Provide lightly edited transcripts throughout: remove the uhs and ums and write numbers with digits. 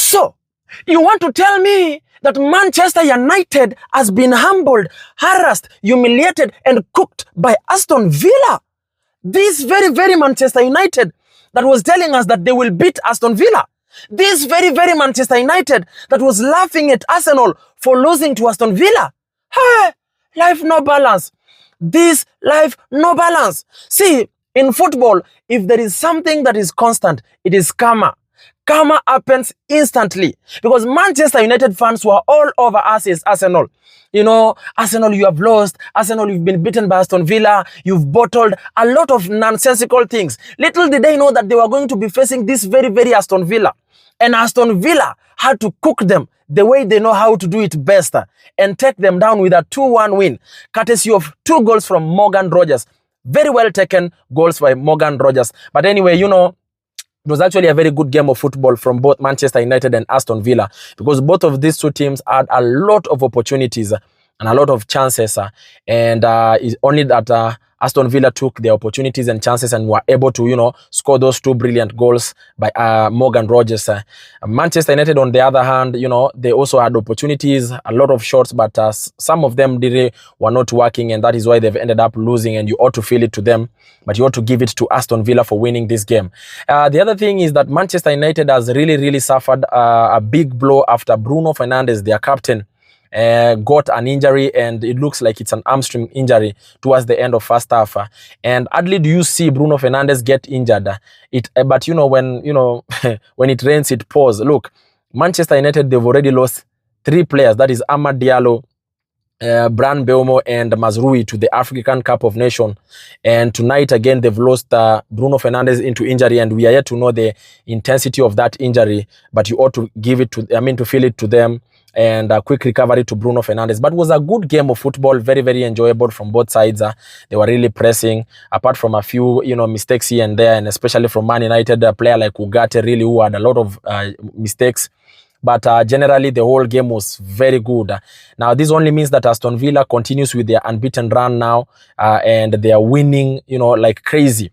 So, you want to tell me that Manchester United has been humbled, harassed, humiliated, and cooked by Aston Villa? This very, very Manchester United that was telling us that they will beat Aston Villa. This very, very Manchester United that was laughing at Arsenal for losing to Aston Villa. Hey, life no balance. This life no balance. See, in football, if there is something that is constant, it is karma. Karma happens instantly because Manchester United fans were all over us as Arsenal. You know, Arsenal, you have lost. Arsenal, you've been beaten by Aston Villa. You've bottled a lot of nonsensical things. Little did they know that they were going to be facing this very, very Aston Villa. And Aston Villa had to cook them the way they know how to do it best and take them down with a 2-1 win, courtesy of 2 goals from Morgan Rogers. Very well taken goals by Morgan Rogers. But anyway, you know, it was actually a very good game of football from both Manchester United and Aston Villa because both of these two teams had a lot of opportunities and a lot of chances. And it's only that Aston Villa took their opportunities and chances and were able to, you know, score those 2 brilliant goals by Morgan Rogers. Manchester United, on the other hand, you know, they also had opportunities, a lot of shots, but some of them were not working, and that is why they've ended up losing, and you ought to feel it to them, but you ought to give it to Aston Villa for winning this game. The other thing is that Manchester United has really suffered a big blow after Bruno Fernandes, their captain, got an injury, and it looks like it's an hamstring injury towards the end of first half. And hardly do you see Bruno Fernandes get injured. But you know, when when it rains, it pours. Look, Manchester United, they've already lost 3 players. That is Amad Diallo, Bran Mbeumo, and Mazrui to the African Cup of Nations. And tonight again, they've lost Bruno Fernandes into injury, and we are yet to know the intensity of that injury. But you ought to give it to, to feel it to them. And a quick recovery to Bruno Fernandes. But it was a good game of football, very enjoyable from both sides. They were really pressing, apart from a few, mistakes here and there, and especially from Man United, a player like Ugarte really who had a lot of mistakes. But generally, the whole game was very good. Now, this only means that Aston Villa continues with their unbeaten run now, and they are winning, like crazy.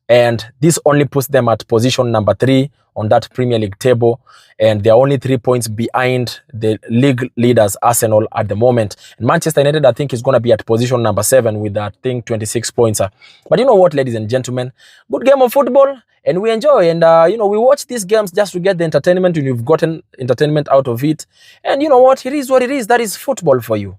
And this only puts them at position number 3 on that Premier League table, and they're only 3 points behind the league leaders Arsenal at the moment. And Manchester United, I think, is going to be at position number 7 with, I think, 26 points. But you know what, ladies and gentlemen, good game of football, and we enjoy, and we watch these games just to get the entertainment, and you've gotten entertainment out of it. And you know what, it is what it is. That is football for you.